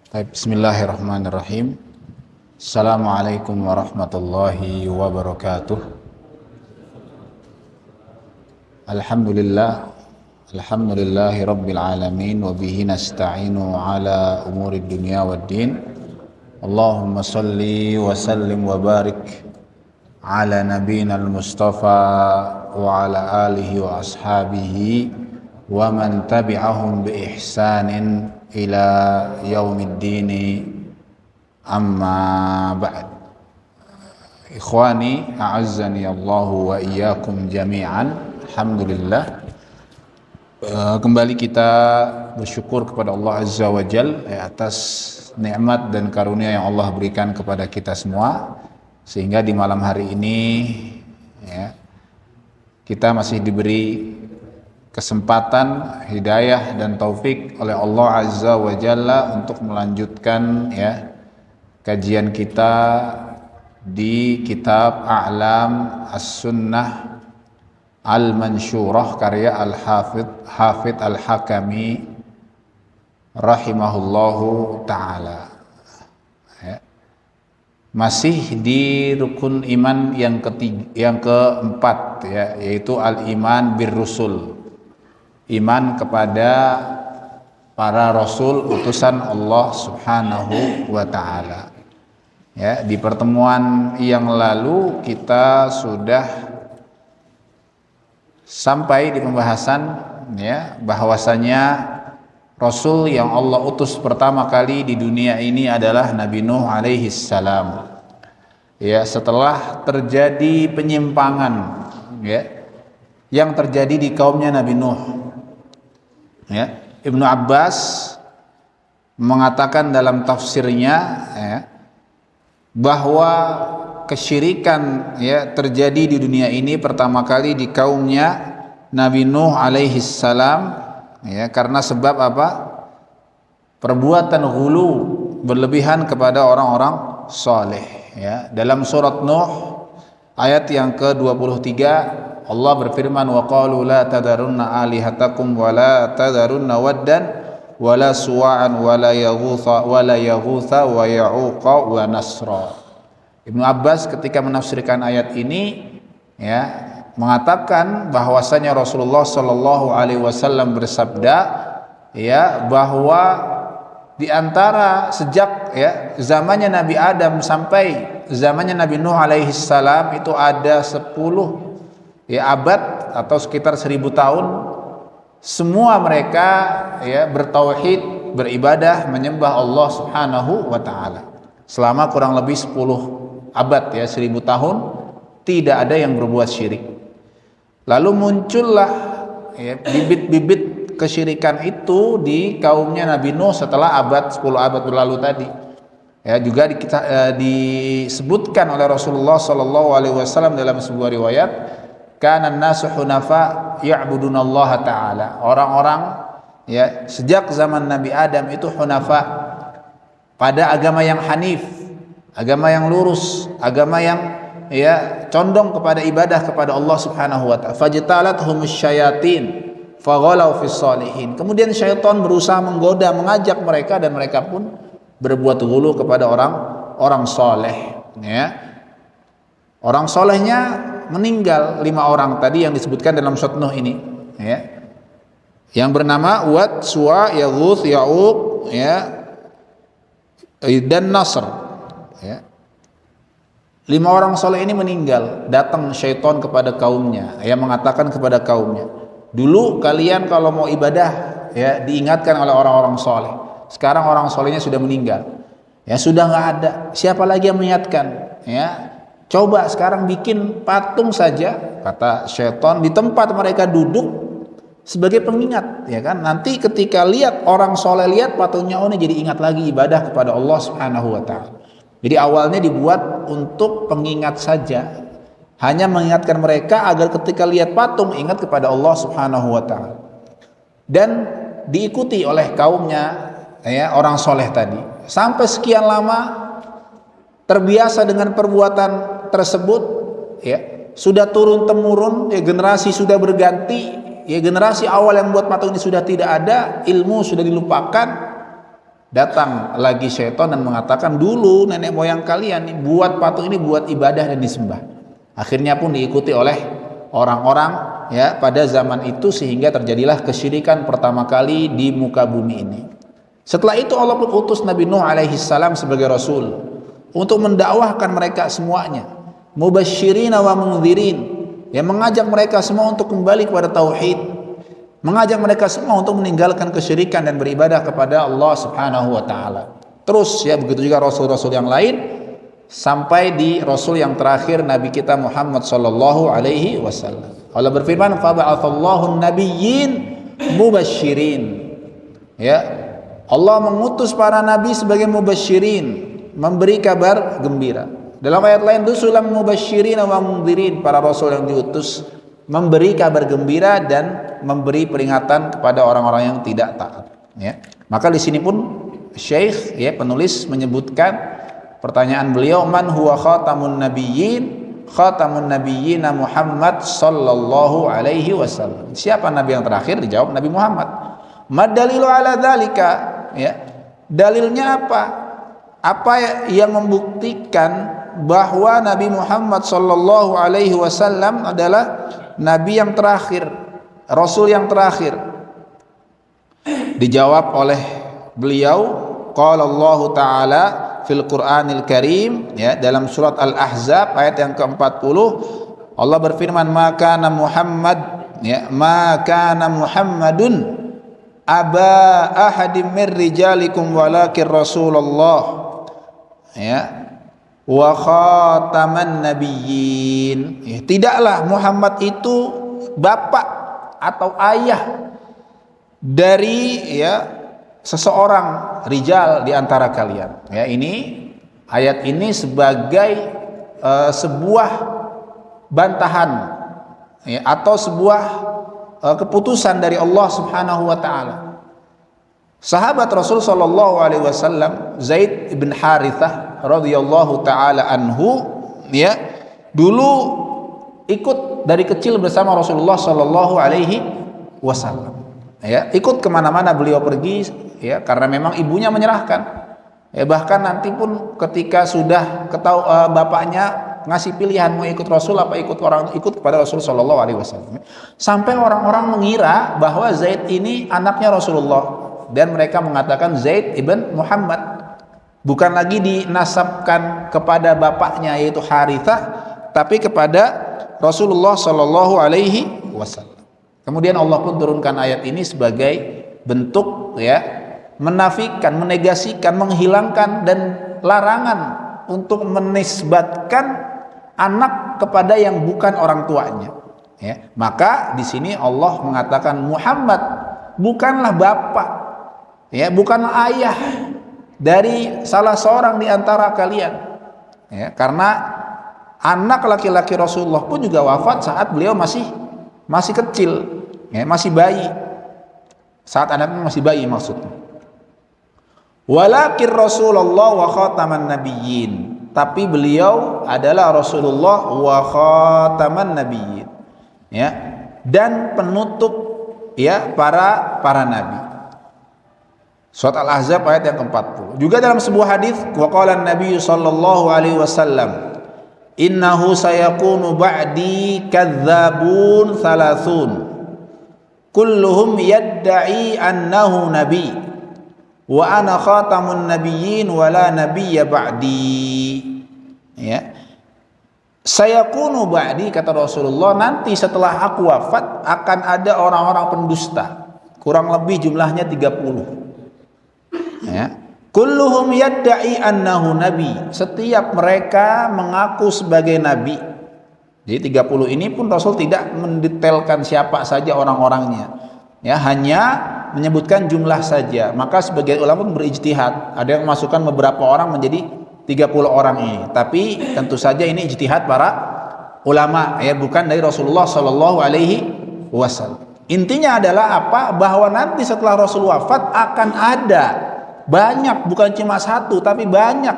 Bismillahirrahmanirrahim. Assalamualaikum warahmatullahi wabarakatuh. Alhamdulillahi rabbil alamin wa bihi nasta'inu ala umurid dunya waddin. Allahumma salli wa sallim wa barik ala nabiyyina al-mustafa wa ala alihi wa ashabihi wa man tabi'ahum bi ihsanin ila yaumiddini, amma ba'd. Ikhwani a'azzani Allahu wa iyyakum jami'an. Alhamdulillah, kembali kita bersyukur kepada Allah Azza wa Jal atas nikmat dan karunia yang Allah berikan kepada kita semua, sehingga di malam hari ini kita masih diberi kesempatan, hidayah dan taufik oleh Allah Azza wa Jalla untuk melanjutkan kajian kita di kitab A'lam As-Sunnah Al-Mansyurah karya Al-Hafidh Al-Hakami rahimahullahu ta'ala. Masih di rukun iman yang keempat, yaitu al-iman bir-rusul. Iman kepada para rasul utusan Allah Subhanahu wa ta'ala. Di pertemuan yang lalu kita sudah sampai di pembahasan bahwasanya rasul yang Allah utus pertama kali di dunia ini adalah Nabi Nuh alaihi salam. Setelah terjadi penyimpangan yang terjadi di kaumnya Nabi Nuh. Ibnu Abbas mengatakan dalam tafsirnya bahwa kesyirikan terjadi di dunia ini pertama kali di kaumnya Nabi Nuh alaihi salam, karena sebab apa? Perbuatan ghulu, berlebihan kepada orang-orang saleh. Dalam surat Nuh ayat yang ke-23 Allah berfirman, wa qalu la tadarunna alihatakum wa la tadarunna waddan wa la suwa'an wa la yaghutha wa ya'uqa wa nasra. Ibnu Abbas ketika menafsirkan ayat ini mengatakan bahwasanya Rasulullah sallallahu alaihi wasallam bersabda bahwa di antara sejak zamannya Nabi Adam sampai zamannya Nabi Nuh alaihi salam itu ada 10 abad atau sekitar 1000 tahun, semua mereka bertauhid, beribadah, menyembah Allah Subhanahu wa ta'ala. Selama kurang lebih 10 abad 1000 tahun tidak ada yang berbuat syirik. Lalu muncullah bibit-bibit kesyirikan itu di kaumnya Nabi Nuh setelah 10 abad berlalu tadi. Juga disebutkan oleh Rasulullah sallallahu alaihi wasallam dalam sebuah riwayat, kana an-nasu hunafa ya'budunallaha ta'ala. Orang-orang sejak zaman Nabi Adam itu hunafa, pada agama yang hanif, agama yang lurus, agama yang condong kepada ibadah kepada Allah Subhanahu wa ta'ala. Fajtalathum syayatin faghalau fis salihin. Kemudian syaitan berusaha menggoda, mengajak mereka, dan mereka pun berbuat ghulu kepada orang saleh. Orang solehnya meninggal 5 orang tadi yang disebutkan dalam surat Nuh ini, yang bernama Wad, Suwa, Yaghuth, Ya'uq, dan Nasr. 5 orang soleh ini meninggal. Datang syaitan kepada kaumnya, mengatakan kepada kaumnya, dulu kalian kalau mau ibadah diingatkan oleh orang-orang soleh. Sekarang orang solehnya sudah meninggal, sudah nggak ada. Siapa lagi yang mengingatkan? Coba sekarang bikin patung saja, kata syaitan, di tempat mereka duduk sebagai pengingat, nanti ketika lihat orang soleh, lihat patungnya, ini jadi ingat lagi ibadah kepada Allah Subhanahu wa ta'ala. Jadi awalnya dibuat untuk pengingat saja, hanya mengingatkan mereka agar ketika lihat patung ingat kepada Allah Subhanahu wa ta'ala. Dan diikuti oleh kaumnya orang soleh tadi sampai sekian lama, terbiasa dengan perbuatan tersebut, sudah turun temurun, generasi sudah berganti, generasi awal yang buat patung ini sudah tidak ada, ilmu sudah dilupakan, Datang lagi syaitan dan mengatakan, dulu nenek moyang kalian buat patung ini buat ibadah dan disembah. Akhirnya pun diikuti oleh orang-orang ya pada zaman itu, sehingga terjadilah kesyirikan pertama kali di muka bumi ini. Setelah itu Allah pun utus Nabi Nuh alaihi salam sebagai rasul untuk mendakwahkan mereka semuanya, mubasysyirin wa mundzirin, yang mengajak mereka semua untuk kembali kepada tauhid, mengajak mereka semua untuk meninggalkan kesyirikan dan beribadah kepada Allah Subhanahu wa taala. Terus ya begitu juga rasul-rasul yang lain sampai di rasul yang terakhir Nabi kita Muhammad sallallahu alaihi wasallam. Allah berfirman, "Fa ba'atsallahu an-nabiyyin mubasysyirin." Ya, Allah mengutus para nabi sebagai mubasysyirin, memberi kabar gembira. Dalam ayat lain, "Rusulan mubasysyirin wa mundzirin," para rasul yang diutus memberi kabar gembira dan memberi peringatan kepada orang-orang yang tidak taat. Ya. Maka di sini pun Syekh ya penulis menyebutkan pertanyaan beliau, man huwa khatamun nabiyyin? Khatamun nabiyyin Muhammad sallallahu alaihi wasallam. Siapa nabi yang terakhir? Dijawab Nabi Muhammad. Madalilu ala dzalika, ya. Dalilnya apa? Apa yang membuktikan bahwa Nabi Muhammad sallallahu alaihi wasallam adalah nabi yang terakhir, rasul yang terakhir? Dijawab oleh beliau, qala Allah taala fil Qur'anil Karim, ya, dalam surat Al-Ahzab ayat yang ke-40 Allah berfirman, maka Muhammad, ya, maka Muhammadun aba ahadim mir rijalikum walakin Rasulullah, ya, wa khataman nabiyyin. Ya, tidaklah Muhammad itu bapak atau ayah dari ya seseorang rijal di antara kalian. Ya, ini ayat ini sebagai sebuah bantahan ya, atau sebuah keputusan dari Allah Subhanahu wa taala. Sahabat Rasul sallallahu alaihi wasallam Zaid bin Harithah radhiyallahu taala anhu, ya, dulu ikut dari kecil bersama Rasulullah sallallahu alaihi wasallam. Ya, ikut kemana-mana beliau pergi, ya, karena memang ibunya menyerahkan. Ya, bahkan nanti pun ketika sudah ketahui bapaknya ngasih pilihan mau ikut Rasul apa ikut kepada Rasul sallallahu alaihi wasallam. Sampai orang-orang mengira bahwa Zaid ini anaknya Rasulullah, dan mereka mengatakan Zaid ibn Muhammad, bukan lagi dinasabkan kepada bapaknya yaitu Harithah, tapi kepada Rasulullah sallallahu alaihi wasallam. Kemudian Allah pun turunkan ayat ini sebagai bentuk ya menafikan, menegasikan, menghilangkan dan larangan untuk menisbatkan anak kepada yang bukan orang tuanya. Ya, maka di sini Allah mengatakan Muhammad bukanlah bapak, ya, bukanlah ayah dari salah seorang di antara kalian. Ya, karena anak laki-laki Rasulullah pun juga wafat saat beliau masih kecil, ya, masih bayi. Saat anaknya masih bayi maksudnya. Walakin Rasulullah wa khataman nabiyyin, tapi beliau adalah Rasulullah wa khataman nabiyyin, ya, dan penutup ya para nabi. Surat Al-Ahzab ayat yang ke-40. Juga dalam sebuah hadis, wa qala an-nabiy sallallahu alaihi wasallam, innahu sayakunu ba'di kadzabun thalathun kulluhum yadda'i annahu nabi wa ana khatamun nabiyyin wa la nabiyya ba'di. Ya, sayakunu ba'di, kata Rasulullah, nanti setelah aku wafat akan ada orang-orang pendusta, kurang lebih jumlahnya 30. Ya, kulluhum yadda'i annahu nabi, setiap mereka mengaku sebagai nabi. Jadi 30 ini pun Rasul tidak mendetailkan siapa saja orang-orangnya, ya, hanya menyebutkan jumlah saja. Maka sebagian ulama pun berijtihad, ada yang memasukkan beberapa orang menjadi 30 orang ini, tapi tentu saja ini ijtihad para ulama, ya, bukan dari Rasulullah sallallahu alaihi wasallam. Intinya adalah apa? Bahwa nanti setelah Rasul wafat akan ada banyak, bukan cuma satu tapi banyak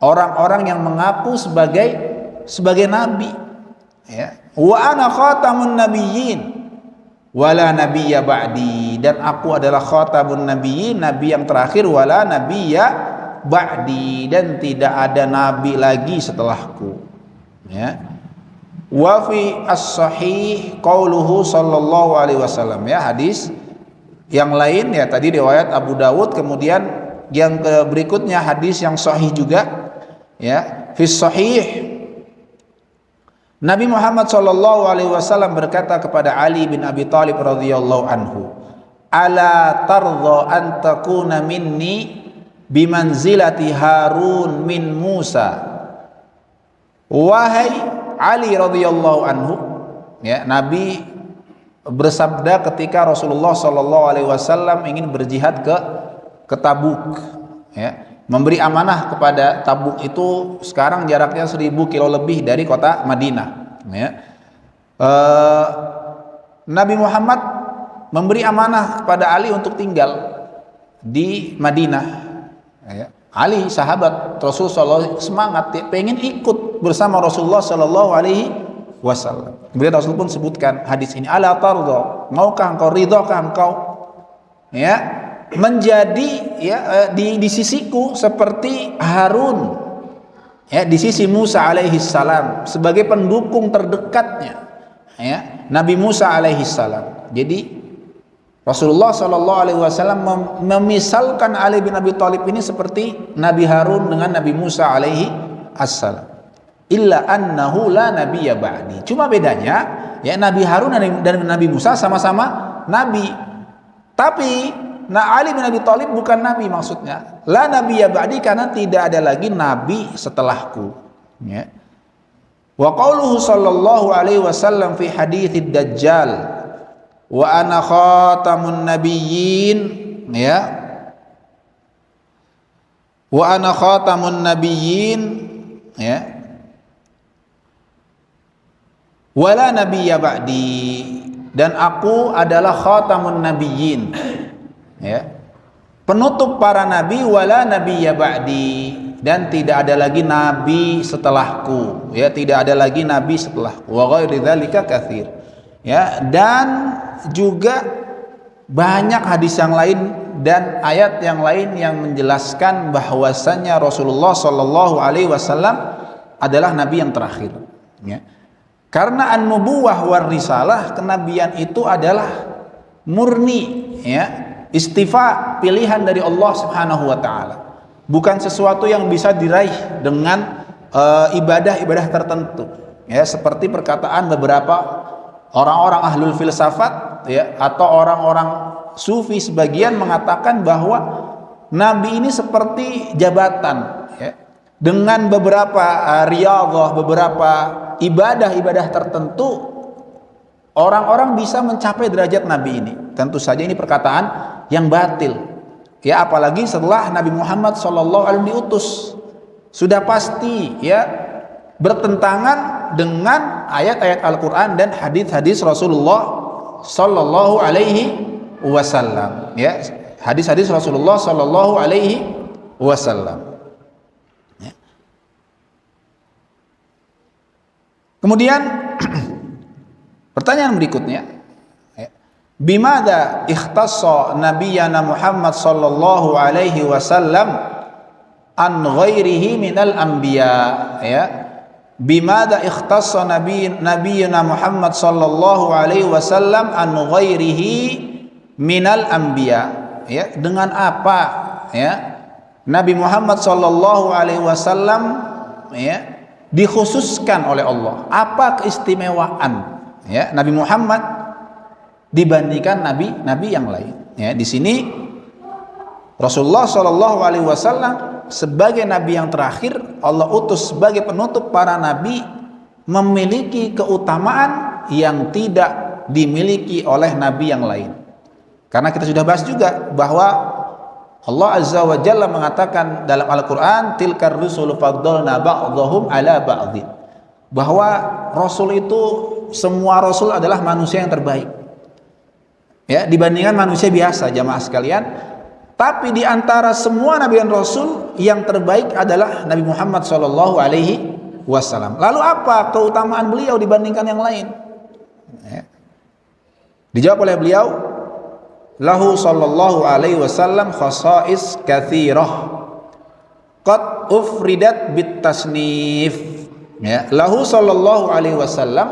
orang-orang yang mengaku sebagai nabi, ya. Wa ana khatamun nabiyyin, wala nabiyya ba'di, dan aku adalah khatamun nabiyyin, nabi yang terakhir, wala nabiyya ba'di, dan tidak ada nabi lagi setelahku. Ya. Wa fi as-sahih qauluhu sallallahu alaihi wasallam, ya, hadis yang lain ya tadi riwayat Abu Dawud, kemudian yang berikutnya hadis yang sahih juga, ya, fi sahih Nabi Muhammad sallallahu alaihi wasallam berkata kepada Ali bin Abi Thalib radhiyallahu anhu, "Ala tardha an takuna minni bimanzilati Harun min Musa." Wahai Ali radhiyallahu anhu, ya, Nabi bersabda ketika Rasulullah sallallahu alaihi wasallam ingin berjihad ke Tabuk, ya. Memberi amanah kepada Tabuk itu sekarang jaraknya 1000 kilo lebih dari kota Madinah, ya. Nabi Muhammad memberi amanah kepada Ali untuk tinggal di Madinah, ya. Ali sahabat Rasulullah semangat, ya, pengen ikut bersama Rasulullah Sallallahu Alaihi Wasallam. Kemudian Rasul pun sebutkan hadis ini, ala tardha, maukah engkau, ridhakah engkau, ya, menjadi, ya, di sisiku seperti Harun, ya, di sisi Musa alaihi salam sebagai pendukung terdekatnya, ya, Nabi Musa alaihi salam. Jadi Rasulullah sallallahu alaihi wasallam memisalkan Ali bin Abi Thalib ini seperti Nabi Harun dengan Nabi Musa alaihi assalam. Illa annahu la nabiyya ba'di. Cuma bedanya, ya, Nabi Harun dan Nabi Musa sama-sama nabi. Tapi Ali bin Abi Thalib bukan nabi, maksudnya la nabiyya ba'di karena tidak ada lagi nabi setelahku, ya. Wa qauluhu sallallahu alaihi wasallam fi haditsid dajjal wa ana khatamun nabiyyin, ya, wa ana khatamun nabiyyin, ya, wala nabiyya ba'di, dan aku adalah khatamun nabiyyin, ya, penutup para nabi, wala nabiyya ba'di, dan tidak ada lagi nabi setelahku, ya, tidak ada lagi nabi setelahku. Wa ghairi dzalika katsir, ya, dan juga banyak hadis yang lain dan ayat yang lain yang menjelaskan bahwasannya Rasulullah Shallallahu Alaihi Wasallam adalah nabi yang terakhir, ya. Karena an-nubuwah war risalah, kenabian itu adalah murni, ya, istifa, pilihan dari Allah Subhanahu wa taala. Bukan sesuatu yang bisa diraih dengan ibadah-ibadah tertentu, ya, seperti perkataan beberapa orang-orang ahlul filsafat, ya, atau orang-orang sufi sebagian mengatakan bahwa nabi ini seperti jabatan, ya, dengan beberapa riyadhah, beberapa ibadah-ibadah tertentu orang-orang bisa mencapai derajat nabi ini. Tentu saja ini perkataan yang batil, ya, apalagi setelah Nabi Muhammad SAW diutus, sudah pasti, ya, bertentangan dengan ayat-ayat Al-Quran dan hadis-hadis Rasulullah Sallallahu Alaihi Wasallam, ya, hadis-hadis Rasulullah Sallallahu Alaihi Wasallam. Ya. Kemudian pertanyaan berikutnya, bimada ikhtassa nabiyyana Muhammad sallallahu alaihi wasallam an ghairihi minal anbiya, ya, bimada ikhtassa nabiyyana Muhammad sallallahu alaihi wasallam an ghairihi minal anbiya, ya, dengan apa, ya, Nabi Muhammad sallallahu alaihi wasallam, ya, dikhususkan oleh Allah, apa keistimewaan, ya, Nabi Muhammad dibandingkan nabi-nabi yang lain, ya. Di sini Rasulullah Shallallahu Alaihi Wasallam sebagai nabi yang terakhir Allah utus sebagai penutup para nabi memiliki keutamaan yang tidak dimiliki oleh nabi yang lain. Karena kita sudah bahas juga bahwa Allah Azza wa Jalla mengatakan dalam Al-Quran, tilkar rusulu faddalna ba'dhum ala ba'dhin, bahwa Rasul itu, semua Rasul adalah manusia yang terbaik, ya, dibandingkan manusia biasa, jamaah sekalian. Tapi di antara semua nabi dan rasul yang terbaik adalah Nabi Muhammad Shallallahu Alaihi Wasallam. Lalu apa keutamaan beliau dibandingkan yang lain? Ya. Dijawab oleh beliau, lahu sallallahu alaihi wasallam khasa'is katsirah qad ufridat bit tasnif. Ya, lahu sallallahu alaihi wasallam,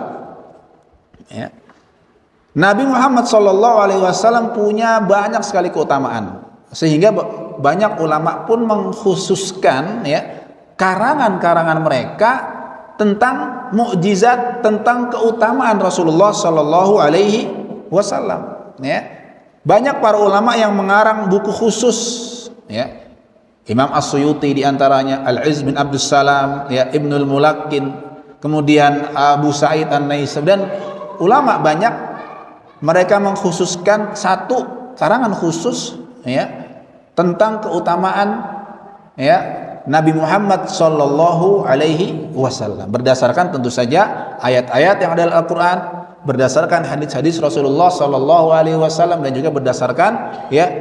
ya, Nabi Muhammad sallallahu alaihi wasallam punya banyak sekali keutamaan, sehingga banyak ulama pun mengkhususkan, ya, karangan-karangan mereka tentang mukjizat, tentang keutamaan Rasulullah sallallahu alaihi wasallam, ya. Banyak para ulama yang mengarang buku khusus, ya. Imam As-Suyuti diantaranya, Al-Izz bin Abdus Salam, ya, Ibnul Mulaqin, kemudian Abu Sa'id An-Naisab, dan ulama banyak mereka mengkhususkan satu karangan khusus, ya, tentang keutamaan, ya, Nabi Muhammad sallallahu alaihi wasallam, berdasarkan tentu saja ayat-ayat yang ada dalam Al-Qur'an, berdasarkan hadis-hadis Rasulullah sallallahu alaihi wasallam, dan juga berdasarkan, ya,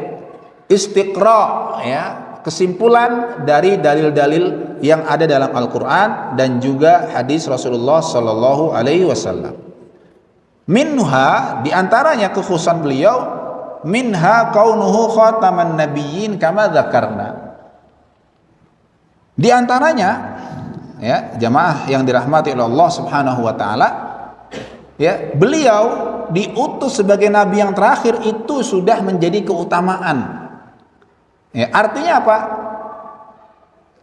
istiqra, ya, kesimpulan dari dalil-dalil yang ada dalam Al-Qur'an dan juga hadis Rasulullah sallallahu alaihi wasallam. Minha, diantaranya kekhususan beliau, minha kaunuhu khataman nabiyyin kama dzakarna. Di antaranya, ya, jamaah yang dirahmati oleh Allah Subhanahu wa taala, ya, beliau diutus sebagai nabi yang terakhir itu sudah menjadi keutamaan. Ya, artinya apa?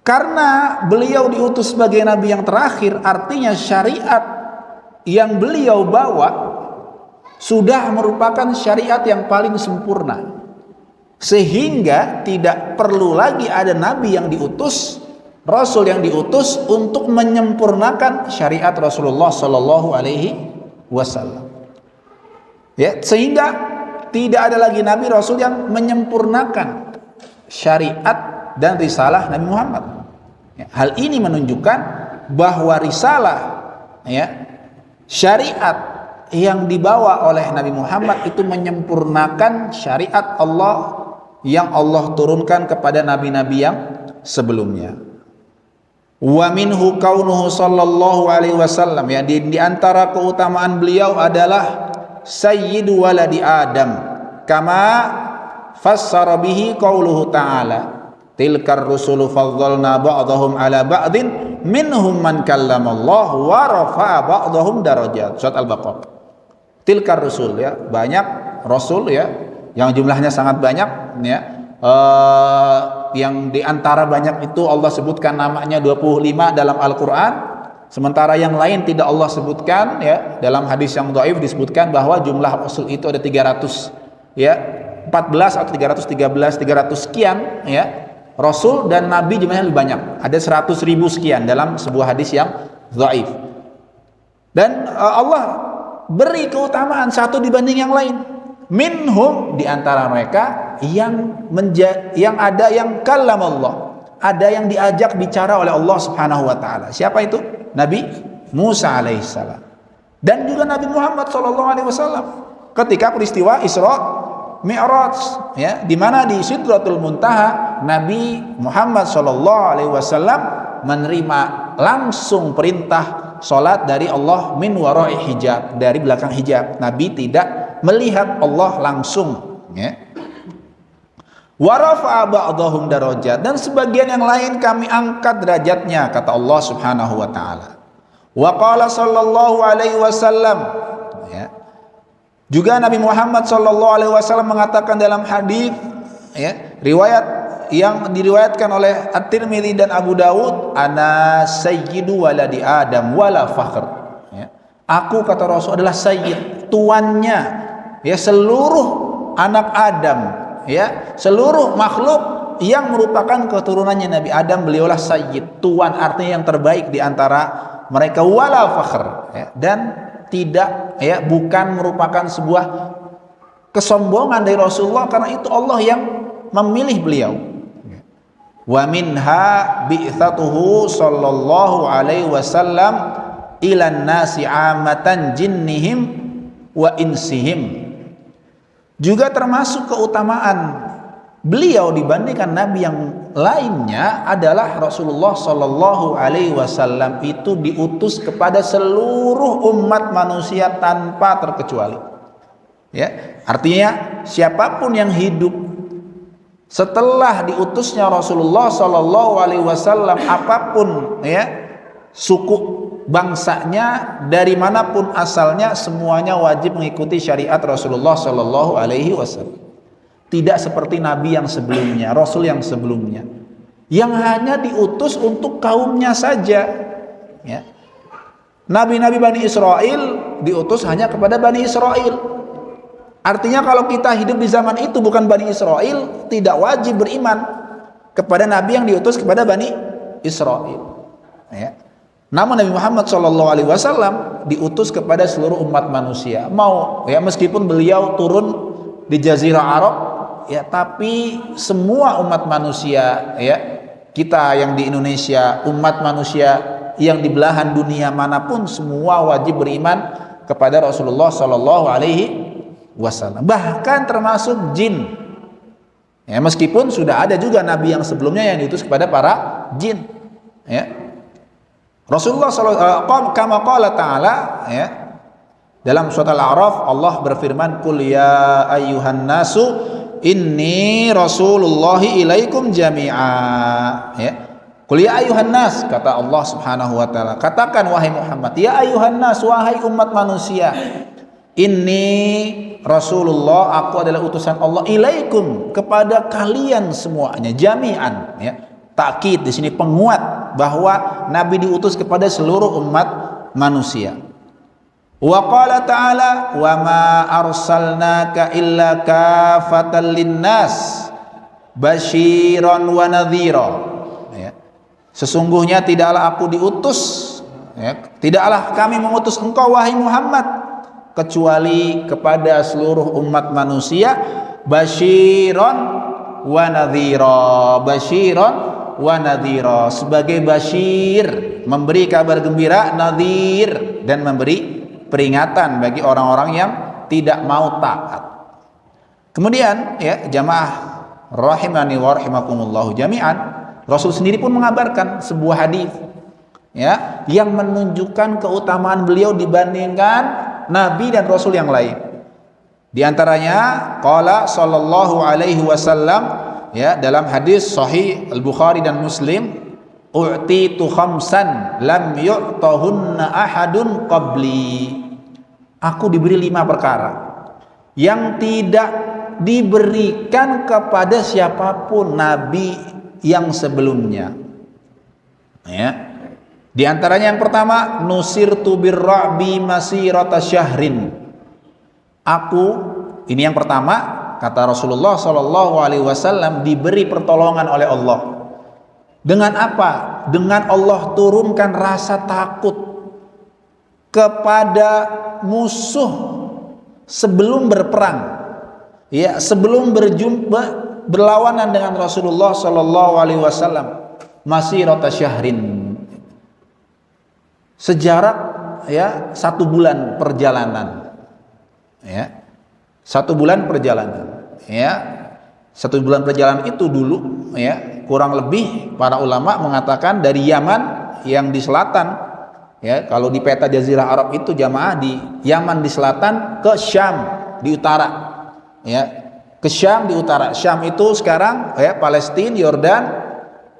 Karena beliau diutus sebagai nabi yang terakhir, artinya syariat yang beliau bawa sudah merupakan syariat yang paling sempurna, sehingga tidak perlu lagi ada nabi yang diutus, rasul yang diutus untuk menyempurnakan syariat Rasulullah sallallahu alaihi wasallam. Ya, sehingga tidak ada lagi nabi rasul yang menyempurnakan syariat dan risalah Nabi Muhammad. Ya, hal ini menunjukkan bahwa risalah, ya, syariat yang dibawa oleh Nabi Muhammad itu menyempurnakan syariat Allah yang Allah turunkan kepada nabi-nabi yang sebelumnya. Wa minhu kaunuhu sallallahu alaihi wasallam, ya, di antara keutamaan beliau adalah sayyidu waladi Adam, kama fassara bihi qauluhu ta'ala, tilkar rusulu faddalna ba'dahum ala ba'din minhum man kallamallah wa rafa'a ba'dahum darajat. Surat Al-Baqarah. Tilkar rusul, ya, banyak rasul, ya, yang jumlahnya sangat banyak, ya, yang diantara banyak itu Allah sebutkan namanya 25 dalam Al-Quran, sementara yang lain tidak Allah sebutkan, ya. Dalam hadis yang dhaif disebutkan bahwa jumlah rasul itu ada 300, ya, 14 atau 313, 300 sekian, ya, rasul dan nabi jumlahnya lebih banyak, ada 100.000 sekian dalam sebuah hadis yang dhaif. Dan Allah beri keutamaan satu dibanding yang lain. Minhum, di antara mereka yang ada yang kallamallah, ada yang diajak bicara oleh Allah Subhanahu wa taala. Siapa itu? Nabi Musa alaihissalam dan juga Nabi Muhammad sallallahu alaihi wasallam ketika peristiwa Isra Mi'raj, ya, di mana di Sidratul Muntaha Nabi Muhammad sallallahu alaihi wasallam menerima langsung perintah salat dari Allah min wara'i hijab, dari belakang hijab. Nabi tidak melihat Allah langsung, ya. Wa rafa'a ba'dahum darajat, dan sebagian yang lain kami angkat derajatnya, kata Allah Subhanahu wa taala. Wa qala sallallahu alaihi wasallam, ya. Juga Nabi Muhammad sallallahu alaihi wasallam mengatakan dalam hadis, ya, riwayat yang diriwayatkan oleh At-Tirmidzi dan Abu Dawud, ana sayyidu waladi Adam wala fakhr, ya. Aku, kata Rasul, adalah sayyid, tuannya, ya, seluruh anak Adam, ya, seluruh makhluk yang merupakan keturunannya Nabi Adam, beliaulah sayyid, tuan, artinya yang terbaik di antara mereka, wala fakhr, ya, dan tidak, ya, bukan merupakan sebuah kesombongan dari Rasulullah, karena itu Allah yang memilih beliau. Wa minha bi'tsatuhu sallallahu alaihi wasallam ilan nasi amatan jinnihim wa insihim. Juga termasuk keutamaan beliau dibandingkan nabi yang lainnya adalah Rasulullah sallallahu alaihi wasallam itu diutus kepada seluruh umat manusia tanpa terkecuali. Ya, artinya siapapun yang hidup setelah diutusnya Rasulullah Shallallahu Alaihi Wasallam, apapun ya suku bangsanya, dari manapun asalnya, semuanya wajib mengikuti syariat Rasulullah Shallallahu Alaihi Wasallam. Tidak seperti Nabi yang sebelumnya, Rasul yang sebelumnya, yang hanya diutus untuk kaumnya saja. Ya. Nabi-nabi Bani Israel diutus hanya kepada Bani Israel. Artinya kalau kita hidup di zaman itu bukan Bani Israel, tidak wajib beriman kepada Nabi yang diutus kepada Bani Israel. Ya. Namun Nabi Muhammad SAW diutus kepada seluruh umat manusia. Mau ya, meskipun beliau turun di Jazirah Arab, ya, tapi semua umat manusia, ya, kita yang di Indonesia, umat manusia yang di belahan dunia manapun, semua wajib beriman kepada Rasulullah SAW. Bahkan termasuk jin. Ya, meskipun sudah ada juga nabi yang sebelumnya yang diutus kepada para jin. Ya. Rasulullah SAW kama qala ta'ala, ya, dalam surat Al-A'raf Allah berfirman, qul ya ayyuhan nasu inni rasulullahi ilaikum jami'a. Ya. Qul ya ayyuhan nas, kata Allah Subhanahu wa taala, katakan wahai Muhammad, ya ayyuhan nas, wahai umat manusia, inni Rasulullah, aku adalah utusan Allah, ilaikum, kepada kalian semuanya, jami'an, ya. Takkid di sini penguat bahwa Nabi diutus kepada seluruh umat manusia. Wa qala ta'ala, wa ma arsalnaka illa kafatan linnas basyiran wa nadhira. Ya. Sesungguhnya tidaklah aku diutus, ya, tidaklah kami mengutus engkau wahai Muhammad kecuali kepada seluruh umat manusia, basyiran wa nadhira, basyiran wa nadhira, sebagai basyir, memberi kabar gembira, nadhir, dan memberi peringatan bagi orang-orang yang tidak mau taat. Kemudian ya jamaah rahimani wa rahimakumullahu jami'an, Rasul sendiri pun mengabarkan sebuah hadis, ya, yang menunjukkan keutamaan beliau dibandingkan Nabi dan Rasul yang lain. Di antaranya qala sallallahu alaihi wasallam, ya, dalam hadis sahih Al-Bukhari dan Muslim, u'titu khamsan lam yu'tahunna ahadun qabli. Aku diberi 5 perkara yang tidak diberikan kepada siapapun nabi yang sebelumnya. Ya. Di antaranya yang pertama, nusirtu birra'bi masirata syahrin. Aku, ini yang pertama, kata Rasulullah SAW, diberi pertolongan oleh Allah. Dengan apa? Dengan Allah turunkan rasa takut kepada musuh sebelum berperang, ya, sebelum berlawanan dengan Rasulullah SAW, masirata syahrin, sejarak, ya, 1 bulan perjalanan, ya, 1 bulan perjalanan, ya. 1 bulan perjalanan itu dulu, ya, kurang lebih para ulama mengatakan dari Yaman yang di selatan, ya, kalau di peta Jazirah Arab itu jamaah, di Yaman di selatan ke Syam di utara, ya, ke Syam di utara. Syam itu sekarang, ya, Palestina, Yordan,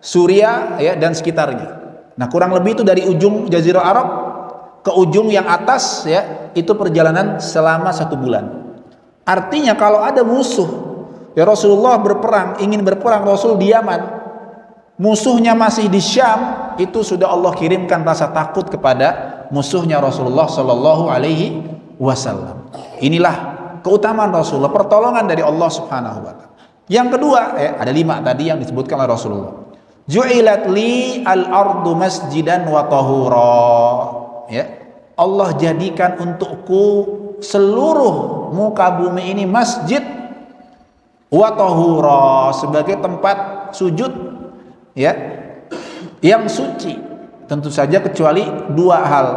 Suriah, ya, dan sekitarnya. Nah, kurang lebih itu dari ujung Jazirah Arab ke ujung yang atas, ya, itu perjalanan selama 1 bulan. Artinya kalau ada musuh, ya, Rasulullah berperang, ingin berperang, Rasul di Yaman, musuhnya masih di Syam, itu sudah Allah kirimkan rasa takut kepada musuhnya Rasulullah Shallallahu Alaihi Wasallam. Inilah keutamaan Rasulullah, pertolongan dari Allah Subhanahu Wa Taala. Yang kedua, ya, ada 5 tadi yang disebutkan oleh Rasulullah. Ju'ilat li al-ardu masjidan wa tahura. Ya, Allah jadikan untukku seluruh muka bumi ini masjid wa tahura, sebagai tempat sujud, ya, yang suci. Tentu saja kecuali 2 hal,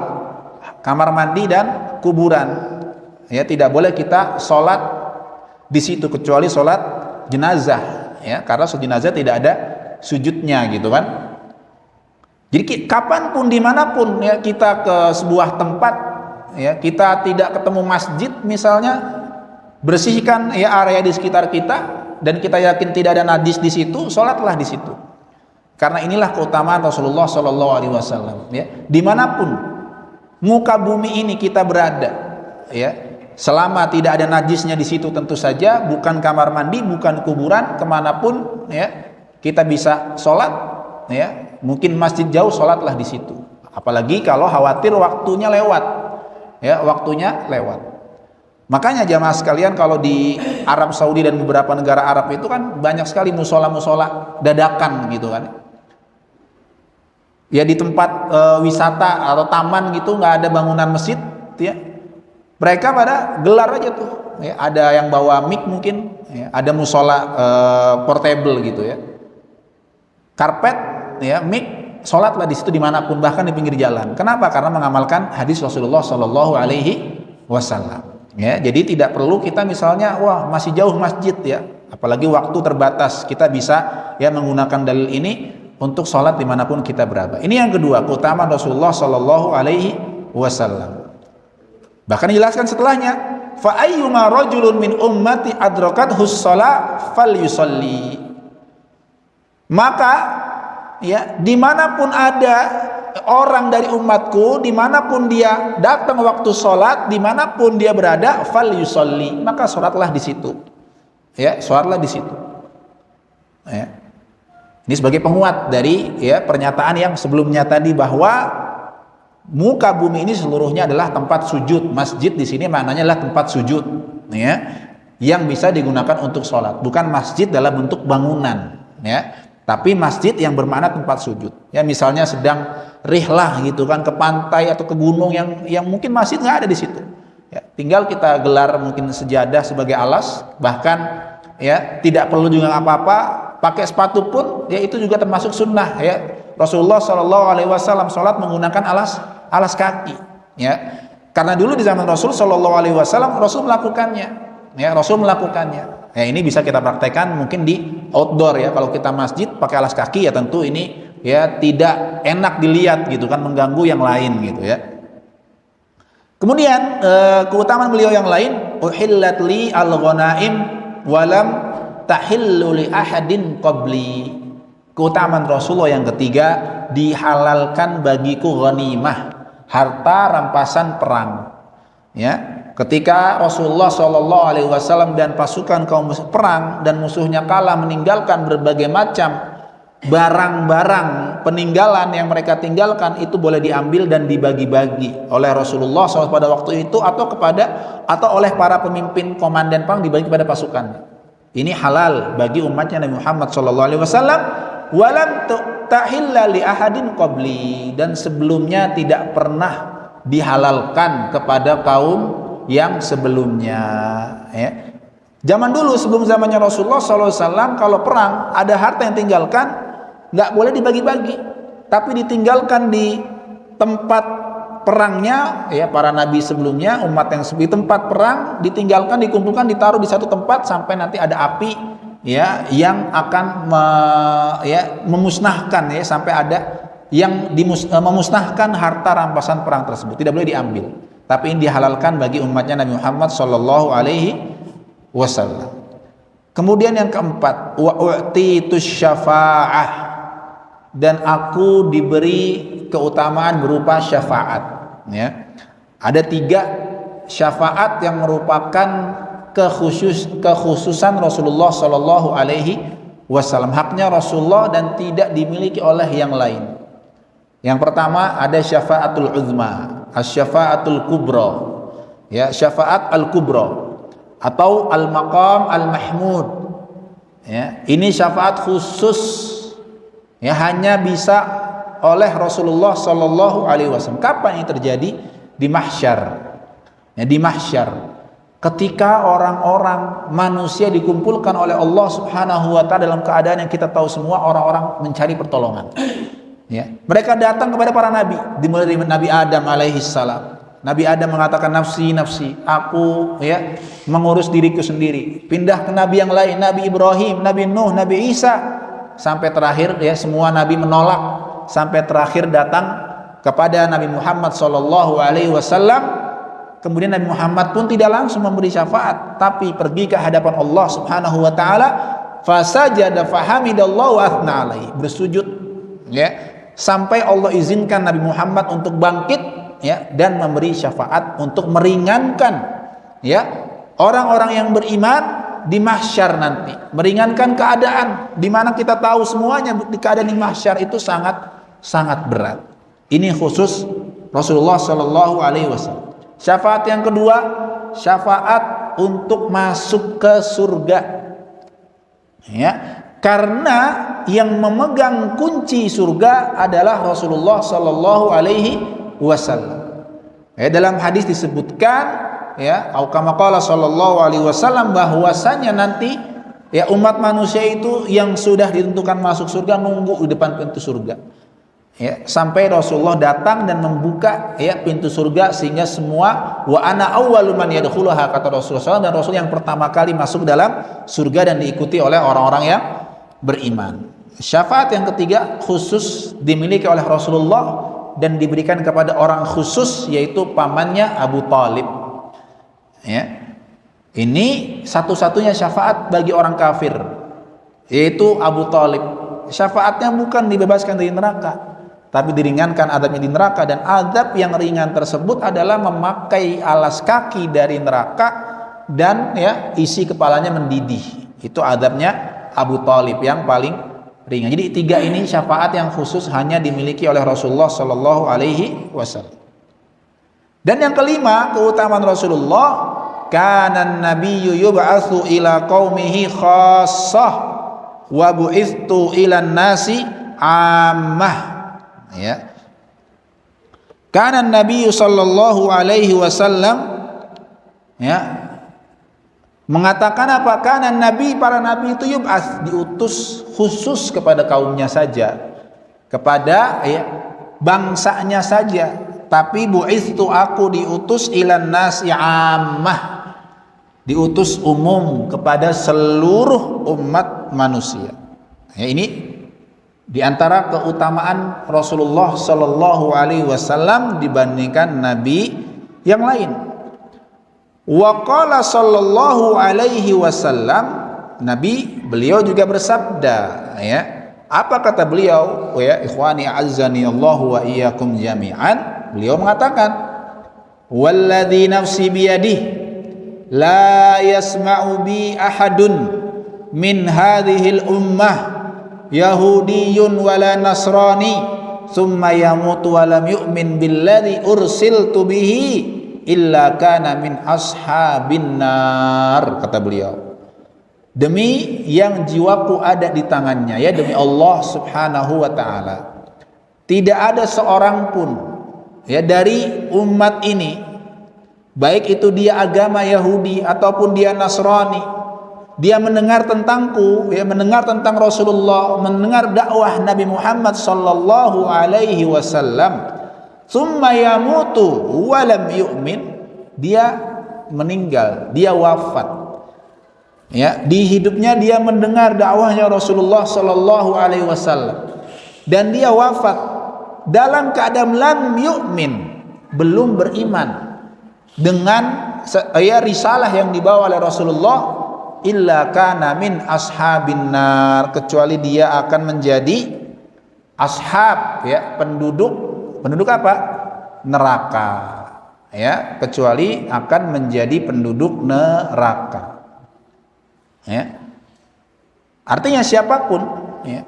kamar mandi dan kuburan. Ya, tidak boleh kita sholat di situ kecuali sholat jenazah, ya, karena jenazah tidak ada sujudnya, gitu kan. Jadi kapanpun dimanapun, ya, kita ke sebuah tempat, ya, kita tidak ketemu masjid misalnya, bersihkan ya area di sekitar kita, dan kita yakin tidak ada najis di situ, sholatlah di situ. Karena inilah keutamaan Rasulullah Shallallahu Alaihi Wasallam. Ya, dimanapun muka bumi ini kita berada, ya, selama tidak ada najisnya di situ, tentu saja bukan kamar mandi, bukan kuburan, kemanapun ya kita bisa sholat. Ya, mungkin masjid jauh, sholatlah di situ. Apalagi kalau khawatir waktunya lewat, ya, waktunya lewat. Makanya jamaah sekalian, kalau di Arab Saudi dan beberapa negara Arab itu kan banyak sekali musola-musola dadakan gitu kan. Ya, di tempat wisata atau taman gitu nggak ada bangunan masjid, ya. Mereka pada gelar aja tuh. Ya, ada yang bawa mic mungkin, ya, ada musola portable gitu ya. Karpet, ya, mic, sholatlah di situ dimanapun, bahkan di pinggir jalan. Kenapa? Karena mengamalkan hadis Rasulullah Shallallahu Alaihi Wasallam. Ya, jadi tidak perlu kita misalnya, wah masih jauh masjid ya, apalagi waktu terbatas, kita bisa ya menggunakan dalil ini untuk sholat dimanapun kita berada. Ini yang kedua, keutamaan Rasulullah Shallallahu Alaihi Wasallam. Bahkan dijelaskan setelahnya, fa ayyuma rajulun min ummati adrakathu shalah falyusalli. Maka ya, dimanapun ada orang dari umatku, dimanapun dia datang waktu sholat, dimanapun dia berada, falyusalli, maka sholatlah di situ. Ya, sholatlah di situ. Ya. Ini sebagai penguat dari ya pernyataan yang sebelumnya tadi, bahwa muka bumi ini seluruhnya adalah tempat sujud. Masjid di sini maknanya adalah tempat sujud, ya, yang bisa digunakan untuk sholat. Bukan masjid dalam bentuk bangunan, ya, tapi masjid yang bermakna tempat sujud. Ya, misalnya sedang rihlah gitu kan, ke pantai atau ke gunung yang mungkin masjid nggak ada di situ. Ya, tinggal kita gelar mungkin sejadah sebagai alas, bahkan ya tidak perlu juga apa-apa. Pakai sepatu pun ya itu juga termasuk sunnah ya. Rasulullah Shallallahu Alaihi Wasallam sholat menggunakan alas kaki, ya, karena dulu di zaman Rasul Shallallahu Alaihi Wasallam Rasul melakukannya, ya, Rasul melakukannya. Ya, ini bisa kita praktekkan mungkin di outdoor ya. Kalau kita masjid pakai alas kaki ya tentu ini ya tidak enak dilihat gitu kan, mengganggu yang lain gitu ya. Kemudian keutamaan beliau yang lain, uhillat li al-ghanaim walam tahillu li ahadin qabli. Keutamaan Rasulullah yang ketiga, dihalalkan bagiku ghanimah, harta rampasan perang. Ya, ketika Rasulullah Shallallahu Alaihi Wasallam dan pasukan kaum perang dan musuhnya kalah, meninggalkan berbagai macam barang-barang peninggalan yang mereka tinggalkan, itu boleh diambil dan dibagi-bagi oleh Rasulullah SAW pada waktu itu, atau oleh para pemimpin komandan perang, dibagi kepada pasukannya. Ini halal bagi umatnya Nabi Muhammad SAW. Walam tahilla li ahadin qabli, dan sebelumnya tidak pernah dihalalkan kepada kaum yang sebelumnya. Ya. Zaman dulu sebelum zamannya Rasulullah SAW, kalau perang ada harta yang tinggalkan, nggak boleh dibagi-bagi, tapi ditinggalkan di tempat perangnya ya para nabi sebelumnya, umat yang di tempat perang ditinggalkan, dikumpulkan, ditaruh di satu tempat sampai nanti ada api ya yang akan memusnahkan ya, sampai ada yang memusnahkan harta rampasan perang tersebut, tidak boleh diambil. Tapi ini dihalalkan bagi umatnya Nabi Muhammad Shallallahu Alaihi Wasallam. Kemudian yang keempat, wa u'titus syafa'ah, dan aku diberi keutamaan berupa syafaat. Ya, ada 3 syafaat yang merupakan kekhususan Rasulullah Shallallahu Alaihi Wasallam, haknya Rasulullah dan tidak dimiliki oleh yang lain. Yang pertama ada syafaatul uzma, asyafaatul kubra, ya, syafaat al kubra atau al maqam al mahmud. Ya, ini syafaat khusus, ya, hanya bisa oleh Rasulullah Shallallahu Alaihi Wasallam. Kapan ini terjadi? Di mahsyar. Ya, di mahsyar, ketika orang-orang manusia dikumpulkan oleh Allah Subhanahu Wa Taala dalam keadaan yang kita tahu semua, orang-orang mencari pertolongan. Ya, mereka datang kepada para nabi, dimulai dari Nabi Adam alaihissalam. Nabi Adam mengatakan nafsi nafsi, aku ya mengurus diriku sendiri. Pindah ke nabi yang lain, Nabi Ibrahim, Nabi Nuh, Nabi Isa, sampai terakhir ya semua nabi menolak. Sampai terakhir datang kepada Nabi Muhammad SAW kemudian Nabi Muhammad pun tidak langsung memberi syafaat, tapi pergi ke hadapan Allah Subhanahu wa taala, fasajada fahamidallahu wa athna alaihi, bersujud ya, sampai Allah izinkan Nabi Muhammad untuk bangkit ya, dan memberi syafaat untuk meringankan ya orang-orang yang beriman di mahsyar nanti, meringankan keadaan di mana kita tahu semuanya di keadaan di mahsyar itu sangat berat. Ini khusus Rasulullah Shallallahu Alaihi Wasallam. Syafaat yang kedua, syafaat untuk masuk ke surga ya, karena yang memegang kunci surga adalah Rasulullah Shallallahu Alaihi Wasallam. Ya, dalam hadis disebutkan ya, au kama qala sallallahu alaihi wasallam, bahwasanya nanti ya umat manusia itu yang sudah ditentukan masuk surga nunggu di depan pintu surga ya, sampai Rasulullah datang dan membuka ya pintu surga, sehingga semua wa ana awwalu man yadkhuluha, kata Rasulullah, dan Rasul yang pertama kali masuk dalam surga dan diikuti oleh orang-orang yang beriman. Syafaat yang ketiga khusus dimiliki oleh Rasulullah dan diberikan kepada orang khusus, yaitu pamannya Abu Thalib ya. Ini satu-satunya syafaat bagi orang kafir, yaitu Abu Thalib. Syafaatnya bukan dibebaskan dari neraka, tapi diringankan adabnya di neraka, dan adab yang ringan tersebut adalah memakai alas kaki dari neraka dan ya isi kepalanya mendidih. Itu adabnya Abu Thalib yang paling ringan. Jadi tiga ini syafaat yang khusus hanya dimiliki oleh Rasulullah Sallallahu Alaihi Wasallam. Dan yang kelima, keutamaan Rasulullah, kana nabiyyu yub'atsu ila qaumihi khassah wa bu'itsu ila nasi ammah ya. Kana nabiyyu sallallahu alaihi wasallam ya mengatakan apa? Kana nabi, para nabi itu yub'ats, diutus khusus kepada kaumnya saja, kepada ya bangsanya saja. Tapi bu'itsu, aku diutus ilan nasi ammah, diutus umum kepada seluruh umat manusia. Ya, ini diantara keutamaan Rasulullah Sallallahu Alaihi Wasallam dibandingkan nabi yang lain. Wa qala Sallallahu Alaihi Wasallam, Nabi beliau juga bersabda ya. Apa kata beliau ya, ikhwani a'azzani Allah wa iyyakum jami'an? Beliau mengatakan, walladzi nafsi biyadihi la yasma'u bi ahadun min hadhil ummah yahudiyyun wala nasrani thumma yamutu wa lam yu'min billadzi ursiltu bihi illa kana min ashabin nar, kata beliau. Demi yang jiwaku ada di tangannya, ya demi Allah Subhanahu wa taala, tidak ada seorang pun ya dari umat ini, baik itu dia agama Yahudi ataupun dia Nasrani, dia mendengar tentangku, ya mendengar tentang Rasulullah, mendengar dakwah Nabi Muhammad sallallahu alaihi wasallam, tsumma yamutu wa lam yu'min, dia meninggal, dia wafat. Ya, di hidupnya dia mendengar dakwahnya Rasulullah sallallahu alaihi wasallam dan dia wafat dalam keadaan lam yu'min, belum beriman dengan ya risalah yang dibawa oleh Rasulullah, illa kana min ashabin nar, kecuali dia akan menjadi ashab ya, penduduk apa? Neraka ya, kecuali akan menjadi penduduk neraka. Ya. Artinya siapapun ya,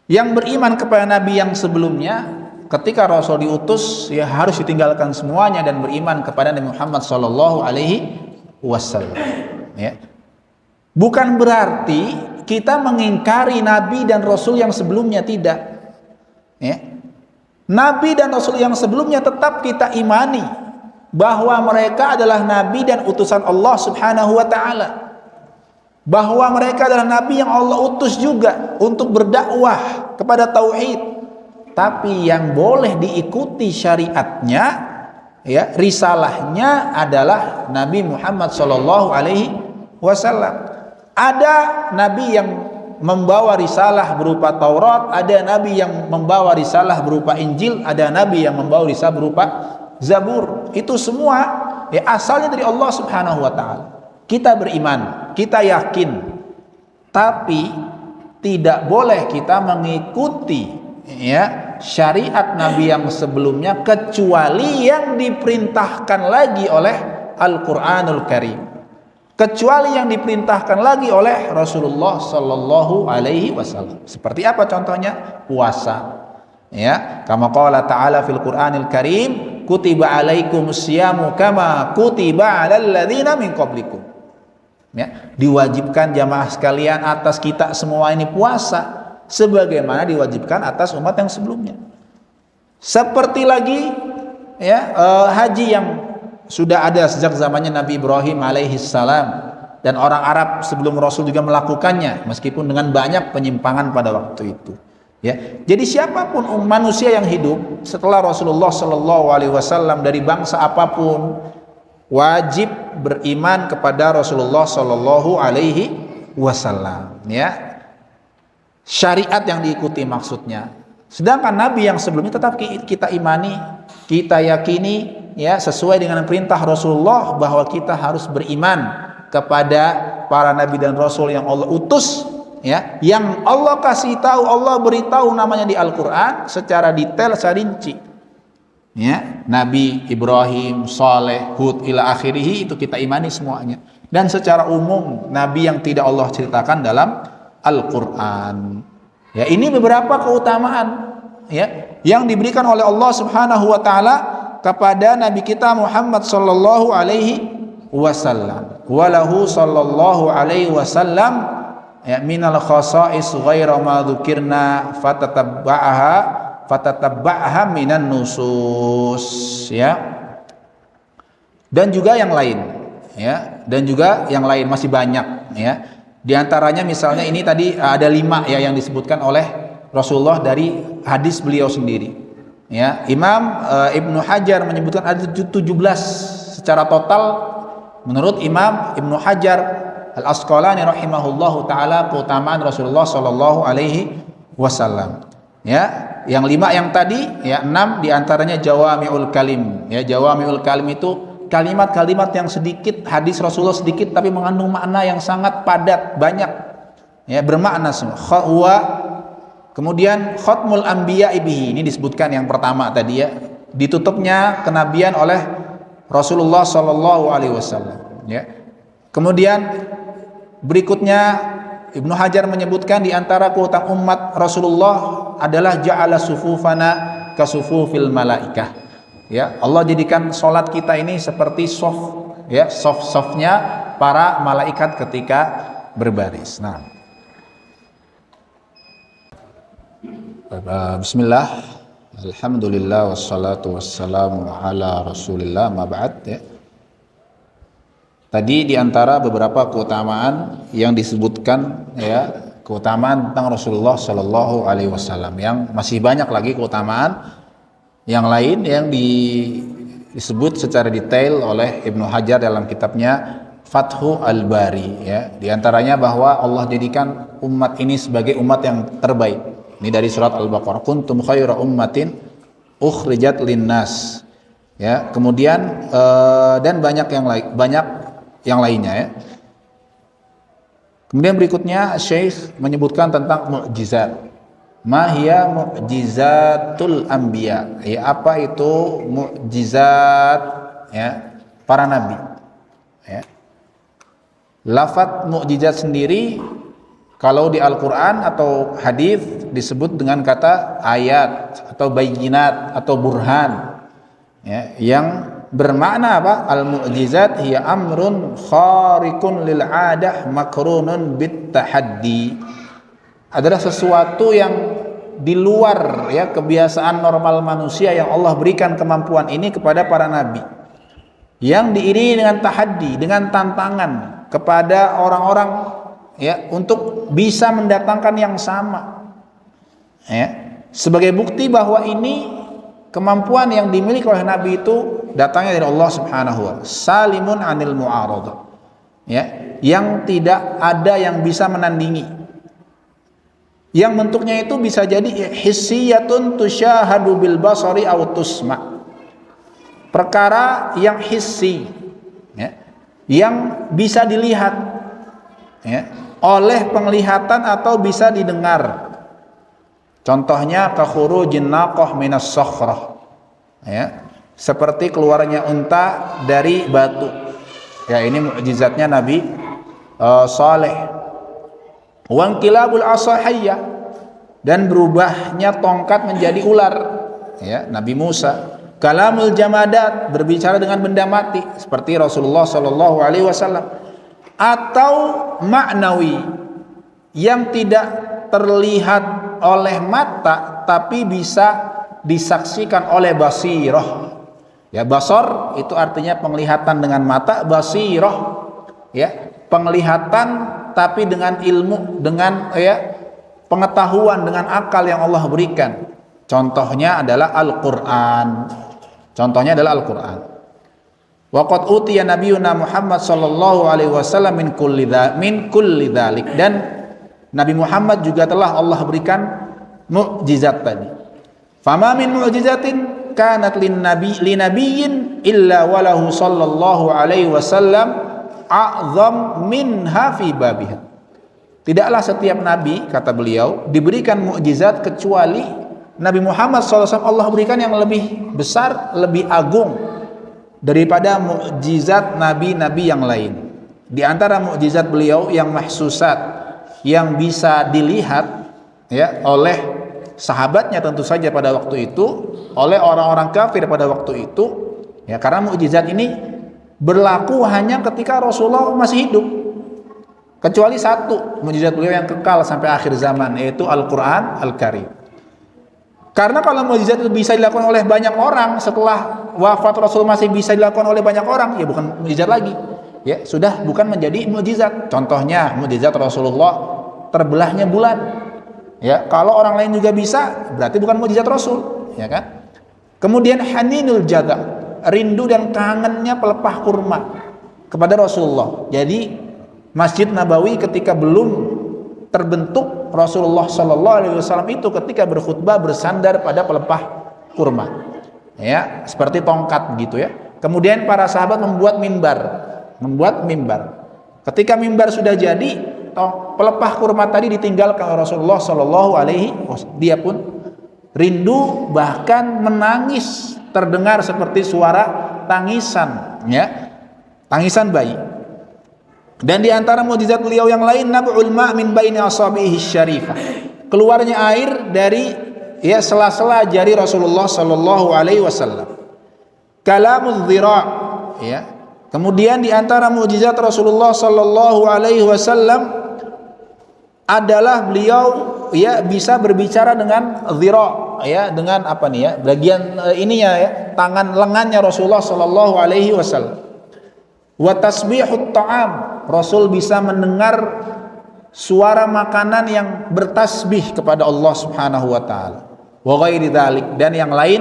yang beriman kepada Nabi yang sebelumnya, ketika Rasul diutus ya harus ditinggalkan semuanya dan beriman kepada Nabi Muhammad Sallallahu Alaihi Wasallam. Ya. Bukan berarti kita mengingkari Nabi dan Rasul yang sebelumnya, tidak. Ya. Nabi dan Rasul yang sebelumnya tetap kita imani bahwa mereka adalah Nabi dan utusan Allah Subhanahu Wa Taala, bahwa mereka adalah nabi yang Allah utus juga untuk berdakwah kepada tauhid. Tapi yang boleh diikuti syariatnya ya, risalahnya adalah Nabi Muhammad sallallahu alaihi wasallam. Ada nabi yang membawa risalah berupa Taurat, ada nabi yang membawa risalah berupa Injil, ada nabi yang membawa risalah berupa Zabur, itu semua ya asalnya dari Allah Subhanahu wa taala. Kita beriman, kita yakin, tapi tidak boleh kita mengikuti ya syariat Nabi yang sebelumnya kecuali yang diperintahkan lagi oleh Al-Qur'anul Karim. Kecuali yang diperintahkan lagi oleh Rasulullah sallallahu alaihi wasallam. Seperti apa contohnya? Puasa. Ya, kama qala ta'ala fil Qur'anil Karim, kutiba alaikumus syamu kama kutiba alal ladzina min qablikum. Ya, diwajibkan jamaah sekalian atas kita semua ini puasa sebagaimana diwajibkan atas umat yang sebelumnya. Seperti lagi ya haji yang sudah ada sejak zamannya Nabi Ibrahim alaihissalam, dan orang Arab sebelum Rasul juga melakukannya meskipun dengan banyak penyimpangan pada waktu itu. Ya, jadi siapapun manusia yang hidup setelah Rasulullah Shallallahu Alaihi Wasallam dari bangsa apapun wajib beriman kepada Rasulullah Shallallahu Alaihi Wasallam. Ya, syariat yang diikuti maksudnya. Sedangkan Nabi yang sebelumnya tetap kita imani, kita yakini, ya sesuai dengan perintah Rasulullah bahwa kita harus beriman kepada para Nabi dan Rasul yang Allah utus. Ya, yang Allah kasih tahu, Allah beritahu namanya di Al-Quran secara detail, secara rinci. Ya, Nabi Ibrahim, Saleh, Hud, ila akhirih, itu kita imani semuanya. Dan secara umum Nabi yang tidak Allah ceritakan dalam Al-Quran. Ya, ini beberapa keutamaan ya yang diberikan oleh Allah Subhanahu wa taala kepada Nabi kita Muhammad sallallahu alaihi wasallam. Walahu sallallahu alaihi wasallam ya minal khasa'is ghaira ma dzukirna fatatabba'aha minan nusus, ya. Dan juga yang lain, ya, dan juga yang lain masih banyak, ya. Di antaranya misalnya ini tadi ada 5 ya yang disebutkan oleh Rasulullah dari hadis beliau sendiri, ya. Imam Ibnu Hajar menyebutkan ada 17 secara total menurut Imam Ibnu Hajar Al-Asqalani rahimahullahu taala keutamaan Rasulullah sallallahu alaihi wasallam. Ya, yang 5 yang tadi, ya 6 diantaranya jawami'ul kalim. Ya, jawami'ul kalim itu kalimat-kalimat yang sedikit, hadis Rasulullah sedikit tapi mengandung makna yang sangat padat, banyak. Ya, bermakna semua. Kemudian khatmul anbiya bihi, ini disebutkan yang pertama tadi ya. Ditutupnya kenabian oleh Rasulullah sallallahu alaihi wasallam, ya. Kemudian berikutnya Ibnu Hajar menyebutkan di antara keutamaan umat Rasulullah adalah ja'ala sufufana kasufufil malaikah. Ya, Allah jadikan salat kita ini seperti soft, ya, soft-softnya para malaikat ketika berbaris. Nah, bismillah, alhamdulillah wassalatu wassalamu ala rasulillah, ma ba'd, ya. Tadi diantara beberapa keutamaan yang disebutkan, ya, keutamaan tentang Rasulullah Shallallahu Alaihi Wasallam, yang masih banyak lagi keutamaan yang lain yang disebut secara detail oleh Ibnu Hajar dalam kitabnya Fathu Al-Bari, ya. Diantaranya bahwa Allah jadikan umat ini sebagai umat yang terbaik. Ini dari surat Al-Baqarah, kuntum khaira ummatin ukhrijat linnas, ya. Kemudian dan banyak yang lainnya, ya. Kemudian berikutnya Syekh menyebutkan tentang mukjizat. Ma hiya mukjizatul anbiya? Ya, apa itu mukjizat, ya, para nabi, ya. Lafaz mukjizat sendiri kalau di Al-Qur'an atau hadis disebut dengan kata ayat atau bayyinat atau burhan, ya, yang bermakna apa? Al-mu'jizat hiya amrun khariqun lil 'adah makrunun bit tahaddi. Adalah sesuatu yang di luar, ya, kebiasaan normal manusia yang Allah berikan kemampuan ini kepada para nabi. Yang diiringi dengan tahaddi, dengan tantangan kepada orang-orang, ya, untuk bisa mendatangkan yang sama. Ya, sebagai bukti bahwa ini kemampuan yang dimiliki oleh Nabi itu datangnya dari Allah Subhanahu wa ta'ala. Salimun anil mu'aradah, ya, yang tidak ada yang bisa menandingi. Yang bentuknya itu bisa jadi hissiyatun tusyahadu bil basari aw tusma. perkara yang hissi, ya, yang bisa dilihat, ya, oleh penglihatan atau bisa didengar. Contohnya kakhurujin naqah minas sakhrah, ya, seperti keluarnya unta dari batu. Ya, ini mukjizatnya Nabi Saleh. Wangkilabul asahiyya, dan berubahnya tongkat menjadi ular, ya, Nabi Musa. Kalamul jamadat, berbicara dengan benda mati seperti Rasulullah sallallahu alaihi wasallam. Atau maknawi, yang tidak terlihat oleh mata tapi bisa disaksikan oleh basirah. Ya, basar itu artinya penglihatan dengan mata, basirah, ya, penglihatan tapi dengan ilmu, dengan, ya, pengetahuan, dengan akal yang Allah berikan. Contohnya adalah Al-Qur'an. Contohnya adalah Al-Qur'an. Waqad utiya nabiyuna Muhammad sallallahu alaihi wasallam min kulli dzalik, dan Nabi Muhammad juga telah Allah berikan mukjizat tadi. Fama min mu'jizatin kanat linabiyyin illa walahu sallallahu alaihi wasallam a'zam minha fi babiha. Tidaklah setiap nabi, kata beliau, diberikan mukjizat kecuali Nabi Muhammad SAW Allah berikan yang lebih besar, lebih agung daripada mukjizat nabi-nabi yang lain. Di antara mukjizat beliau yang mahsusat, yang bisa dilihat, ya, oleh sahabatnya tentu saja pada waktu itu, oleh orang-orang kafir pada waktu itu, ya, karena mukjizat ini berlaku hanya ketika Rasulullah masih hidup, kecuali satu mukjizat beliau yang kekal sampai akhir zaman, yaitu Al-Quran Al-Karim. Karena kalau mukjizat itu bisa dilakukan oleh banyak orang, setelah wafat Rasul masih bisa dilakukan oleh banyak orang, ya bukan mukjizat lagi, ya, sudah bukan menjadi mukjizat. Contohnya mukjizat Rasulullah terbelahnya bulan, ya, kalau orang lain juga bisa, berarti bukan mukjizat Rasul, ya kan? Kemudian haninul jada, rindu dan kangennya pelepah kurma kepada Rasulullah. Jadi Masjid Nabawi ketika belum terbentuk, Rasulullah sallallahu alaihi wasallam itu ketika berkhutbah bersandar pada pelepah kurma, ya, seperti tongkat gitu, ya. Kemudian para sahabat membuat mimbar. Ketika mimbar sudah jadi, pelepah kurma tadi ditinggalkan oleh Rasulullah sallallahu alaihi wasallam. Dia pun rindu, bahkan menangis, terdengar seperti suara tangisan, ya, tangisan bayi. Dan di antara mukjizat beliau yang lain, nab'ul ma' min baini asabihi syarifah, keluarnya air dari, ya, sela-sela jari Rasulullah sallallahu alaihi wasallam. Kalamuz dhira', ya. Kemudian di antara mukjizat Rasulullah sallallahu alaihi wasallam adalah beliau, ya, bisa berbicara dengan dhira', ya, dengan apa nih, ya, bagian ininya, ya, tangan lengannya Rasulullah sallallahu alaihi wasallam. Wa tasbihut ta'am, Rasul bisa mendengar suara makanan yang bertasbih kepada Allah Subhanahu wa taala. Wa ghairi dzalik, dan yang lain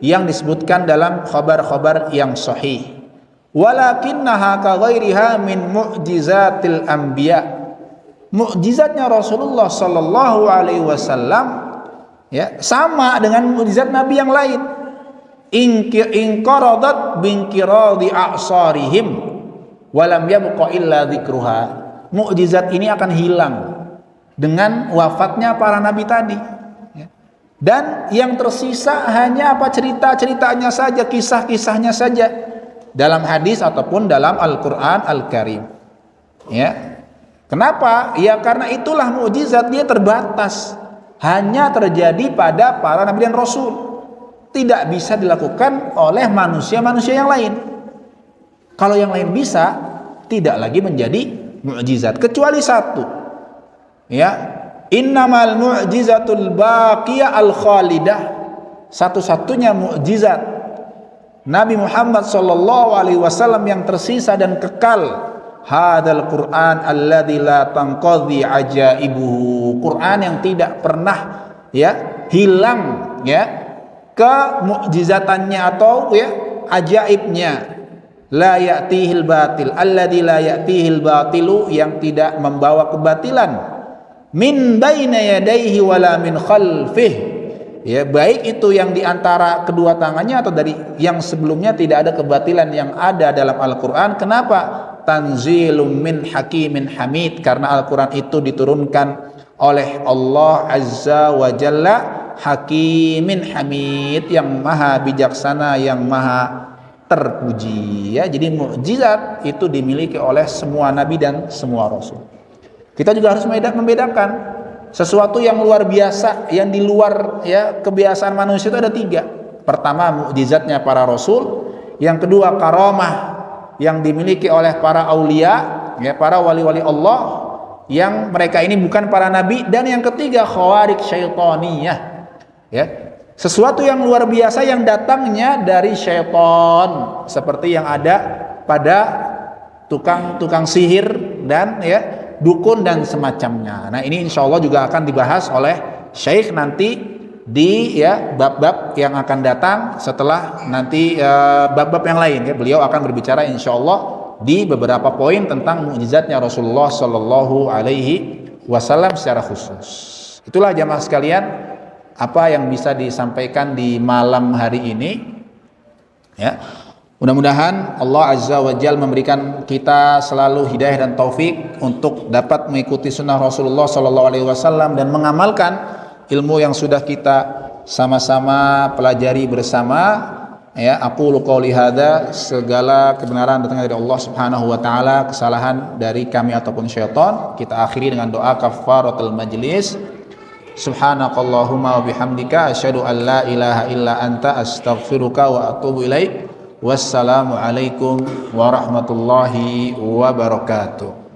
yang disebutkan dalam khabar-khabar yang sahih. Walakinnaha ka ghairiha min mu'jizatil anbiya. Mukjizatnya Rasulullah sallallahu alaihi wasallam, ya, sama dengan mukjizat nabi yang lain. Inqaradat binqiradi a'sarihim walam yabqa illa dzikruha. Mukjizat ini akan hilang dengan wafatnya para nabi tadi, ya. Dan yang tersisa hanya apa, cerita-ceritanya saja, kisah-kisahnya saja dalam hadis ataupun dalam Al-Qur'an Al-Karim, ya. Kenapa? Ya karena itulah mukjizat, dia terbatas, hanya terjadi pada para nabi dan rasul, tidak bisa dilakukan oleh manusia-manusia yang lain. Kalau yang lain bisa, tidak lagi menjadi mukjizat kecuali satu, ya, innamal mu'jizatul baqiyah al khalidah. Satu-satunya mukjizat Nabi Muhammad sallallahu alaihi wasallam yang tersisa dan kekal, hadzal Qur'an alladzi la tanqadhi ajaibuhu, Quran yang tidak pernah, ya, hilang, ya, kemukjizatannya atau, ya, ajaibnya. La ya'tihil batil alladzi la ya'tihil batilu, yang tidak membawa kebatilan. Min baina yadayhi wala min khalfih, ya, baik itu yang di antara kedua tangannya atau dari yang sebelumnya, tidak ada kebatilan yang ada dalam Al-Qur'an. Kenapa? Tanzilum min hakimin hamid, karena Al-Qur'an itu diturunkan oleh Allah Azza wa Jalla, hakimin hamid, yang maha bijaksana, yang maha terpuji, ya. Jadi mukjizat itu dimiliki oleh semua nabi dan semua rasul. Kita juga harus membedakan sesuatu yang luar biasa, yang di luar, ya, kebiasaan manusia itu ada 3. Pertama, mukjizatnya para rasul. Yang kedua, karamah yang dimiliki oleh para aulia, ya, para wali-wali Allah, yang mereka ini bukan para nabi. Dan yang ketiga, khawarik syaitaniyah, ya, sesuatu yang luar biasa yang datangnya dari syaitan, seperti yang ada pada tukang sihir dan, ya, dukun dan semacamnya. Nah, ini insya Allah juga akan dibahas oleh Syekh nanti di, ya, bab-bab yang akan datang setelah nanti bab-bab yang lain, ya. Beliau akan berbicara insya Allah di beberapa poin tentang mukjizatnya Rasulullah Shallallahu Alaihi Wasallam secara khusus. Itulah jamaah sekalian apa yang bisa disampaikan di malam hari ini, ya. Mudah-mudahan Allah Azza wa Jalla memberikan kita selalu hidayah dan taufik untuk dapat mengikuti sunnah Rasulullah Sallallahu Alaihi Wasallam dan mengamalkan ilmu yang sudah kita sama-sama pelajari bersama, ya. Aku qouli hadza, segala kebenaran datangnya dari Allah Subhanahu wa taala, kesalahan dari kami ataupun syaitan kita akhiri dengan doa kafaratul majlis. Subhanakallahumma wa bihamdika asyhadu an la ilaha illa anta astaghfiruka wa atubu ilaik. Wassalamualaikum warahmatullahi wabarakatuh.